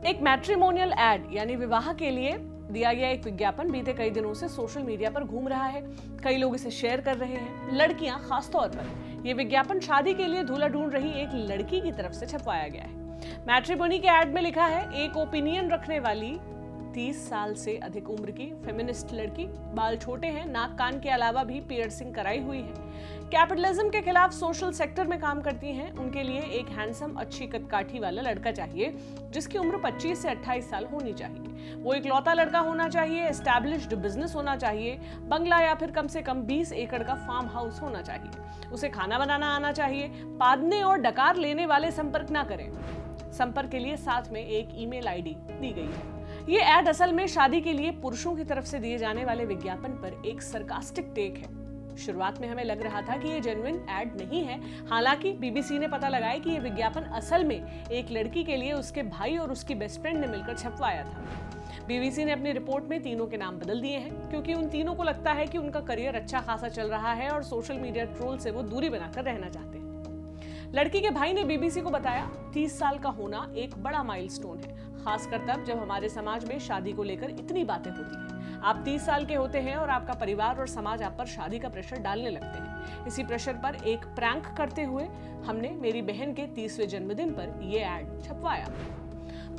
एक matrimonial add यानी विवाह के लिए दिया गया एक विज्ञापन बीते कई दिनों से सोशल मीडिया पर घूम रहा है। कई लोग इसे शेयर कर रहे हैं, लड़कियां खासतौर पर। यह विज्ञापन शादी के लिए दूल्हा ढूंढ रही एक लड़की की तरफ से छपवाया गया है। मैट्रिमोनी के एड में लिखा है, एक ओपिनियन रखने वाली 30 साल से अधिक उम्र की फेमिनिस्ट लड़की, बाल छोटे हैं, नाक कान के अलावा भी पियर्सिंग कराई हुई है, कैपिटलिज्म के खिलाफ सोशल सेक्टर में काम करती हैं। उनके लिए एक हैंडसम, अच्छी कदकाठी वाला लड़का चाहिए जिसकी उम्र 25 से 28 साल होनी चाहिए। वो इकलौता लड़का होना चाहिए, एस्टैब्लिश्ड बिजनेस होना चाहिए, बंगला या फिर कम से कम 20 एकड़ का फार्म हाउस होना चाहिए। उसे खाना बनाना आना चाहिए। पादने और डकार लेने वाले संपर्क ना करें। संपर्क के लिए साथ में एक ईमेल आईडी दी गई है। ये एड असल में शादी के लिए पुरुषों की तरफ से दिए जाने वाले विज्ञापन पर एक सरकास्टिक टेक है। शुरुआत में हमें लग रहा था कि ये जेन्युइन एड नहीं है। हालांकि बीबीसी ने पता लगाया कि ये विज्ञापन असल में एक लड़की के लिए उसके भाई और उसकी बेस्ट फ्रेंड ने मिलकर छपवाया था। बीबीसी ने अपनी रिपोर्ट में तीनों के नाम बदल दिए हैं क्योंकि उन तीनों को लगता है कि उनका करियर अच्छा खासा चल रहा है और सोशल मीडिया ट्रोल से वो दूरी बनाकर रहना चाहते हैं। लड़की के भाई ने बीबीसी को बताया, 30 साल का होना एक बड़ा माइलस्टोन है, खासकर तब जब हमारे समाज में शादी को लेकर इतनी बातें होती हैं। आप 30 साल के होते हैं और आपका परिवार और समाज आप पर शादी का प्रेशर डालने लगते हैं। इसी प्रेशर पर एक प्रैंक करते हुए हमने मेरी बहन के 30वें जन्मदिन पर यह एड छपवाया।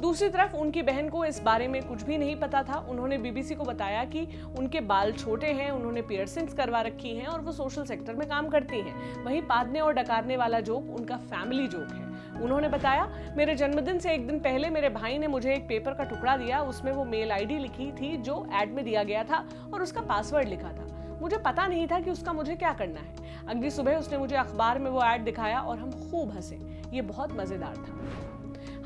दूसरी तरफ उनकी बहन को इस बारे में कुछ भी नहीं पता था। उन्होंने बीबीसी को बताया कि उनके बाल छोटे हैं, उन्होंने पियर्सिंग्स करवा रखी हैं और वो सोशल सेक्टर में काम करती हैं। वहीं पादने और डकारने वाला जोक उनका फैमिली जोक है। उन्होंने बताया, मेरे जन्मदिन से एक दिन पहले मेरे भाई ने मुझे एक पेपर का टुकड़ा दिया। उसमें वो मेल आईडी लिखी थी जो एड में दिया गया था और उसका पासवर्ड लिखा था। मुझे पता नहीं था कि उसका मुझे क्या करना है। अगली सुबह उसने मुझे अखबार में वो एड दिखाया और हम खूब हंसे। ये बहुत मजेदार था।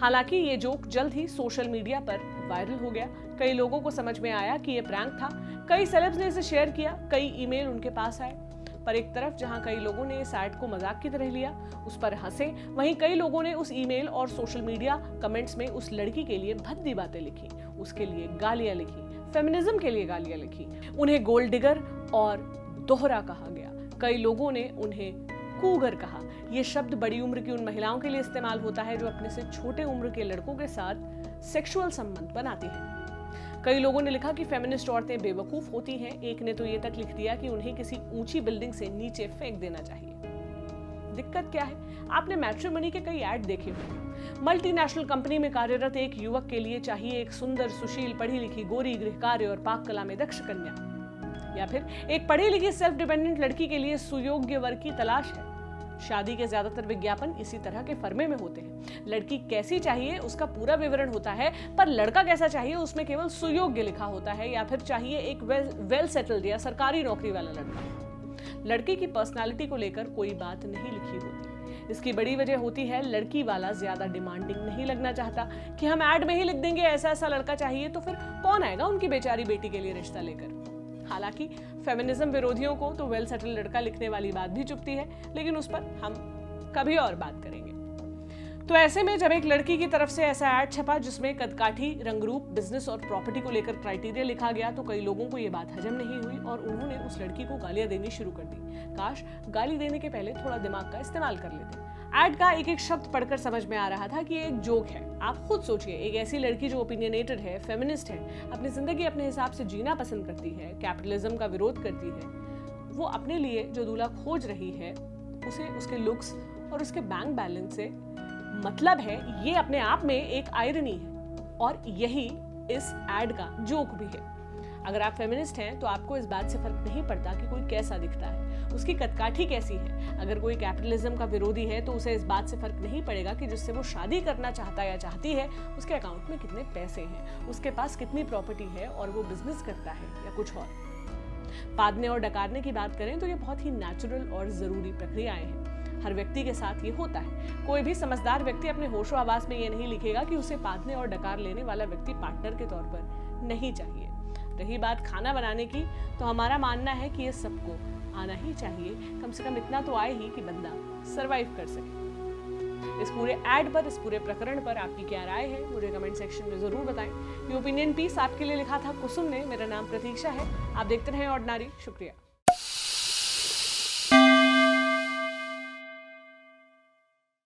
हालांकि ये जोक जल्द ही सोशल मीडिया पर वायरल हो गया। कई लोगों को समझ में आया कि ये प्रैंक था। कई सेलेब्स ने इसे शेयर किया, कई ईमेल उनके पास आए। पर एक तरफ जहां कई लोगों ने इस एड को मजाक की तरह लिया, उस पर हंसे, वहीं कई लोगों ने उस ईमेल और सोशल मीडिया कमेंट्स में उस लड़की के लिए भद्दी बातें लिखी, उसके लिए गालियां लिखी, फेमिनिज्म के लिए गालियां लिखी, उन्हें गोल्ड डिगर और दोहरा कहा गया। कई लोगों ने उन्हें कूगर कहा। यह शब्द बड़ी उम्र की उन महिलाओं के लिए इस्तेमाल होता है जो अपने से छोटे उम्र के लड़कों के साथ सेक्सुअल संबंध बनाती हैं। कई लोगों ने लिखा कि फेमिनिस्ट औरतें बेवकूफ होती हैं। एक ने तो ये तक लिख दिया कि उन्हें किसी ऊंची बिल्डिंग से नीचे फेंक देना चाहिए। दिक्कत क्या है? आपने मैट्रिमोनी के कई ऐड देखे होंगे। मल्टीनेशनल कंपनी में कार्यरत एक युवक के लिए चाहिए एक सुंदर, सुशील, पढ़ी लिखी, गोरी, गृहकार्य और पाक कला में दक्ष कन्या, या फिर एक पढ़ी लिखी सेल्फ डिपेंडेंट लड़की के लिए सुयोग्य वर की तलाश है। शादी के ज्यादातर विज्ञापन इसी तरह के फर्मे में होते हैं। लड़की कैसी चाहिए उसका पूरा विवरण होता है, पर लड़का कैसा चाहिए उसमें केवल सुयोग्य लिखा होता है, या फिर चाहिए एक वेल सेटल्ड या सरकारी नौकरी वाला लड़का। लड़की की पर्सनालिटी को लेकर कोई बात नहीं लिखी होती। इसकी बड़ी वजह होती है, लड़की वाला ज्यादा डिमांडिंग नहीं लगना चाहता कि हम ऐड में ही लिख देंगे ऐसा ऐसा लड़का चाहिए, तो फिर कौन आएगा उनकी बेचारी बेटी के लिए रिश्ता लेकर। हालांकि फेमिनिज्म विरोधियों को तो वेल सेटल लड़का लिखने वाली बात भी चुभती है, लेकिन उस पर हम कभी और बात करेंगे। तो ऐसे में जब एक लड़की की तरफ से ऐसा ऐड छपा जिसमें कदकाठी, रंगरूप, बिजनेस और प्रॉपर्टी को लेकर क्राइटेरिया लिखा गया, तो कई लोगों को ये बात हजम नहीं हुई और उन्होंने उस लड़की को गालियां देनी शुरू कर दी। काश गाली देने के पहले थोड़ा दिमाग का इस्तेमाल कर लेते। ऐड का एक एक शब्द पढ़कर समझ में आ रहा था कि ये एक जोक है। आप खुद सोचिए, एक ऐसी लड़की जो ओपिनियनेटेड है, फेमिनिस्ट है, अपनी जिंदगी अपने हिसाब से जीना पसंद करती है, कैपिटलिज्म का विरोध करती है, वो अपने लिए जो दूल्हा खोज रही है उसे उसके लुक्स और उसके बैंक बैलेंस से मतलब है, ये अपने आप में एक आयरनी है और यही इस ऐड का जोक भी है। अगर आप फेमिनिस्ट हैं तो आपको इस बात से फर्क नहीं पड़ता कि कोई कैसा दिखता है, उसकी कदकाठी कैसी है। अगर कोई कैपिटलिज्म का विरोधी है तो उसे इस बात से फर्क नहीं पड़ेगा कि जिससे वो शादी करना चाहता या चाहती है उसके अकाउंट में कितने पैसे हैं, उसके पास कितनी प्रॉपर्टी है और वो बिजनेस करता है या कुछ और। पादने और डकारने की बात करें तो ये बहुत ही नेचुरल और जरूरी प्रक्रियाएं हैं। हर व्यक्ति के साथ ये होता है। कोई भी समझदार व्यक्ति अपने होशो आवाज में ये नहीं लिखेगा कि उसे पादने और डकार लेने वाला व्यक्ति पार्टनर के तौर पर नहीं चाहिए। रही बात खाना बनाने की, तो हमारा मानना है कि ये सबको आना ही चाहिए। कम से कम इतना तो आए ही कि बंदा सरवाइव कर सके। इस पूरे ऐड पर, इस पूरे प्रकरण पर आपकी क्या राय है, मुझे कमेंट सेक्शन में जरूर बताएं। ये ओपिनियन पीस आपके लिए लिखा था कुसुम ने। मेरा नाम प्रतीक्षा है। आप देखते रहें ऑर्डिनरी। शुक्रिया।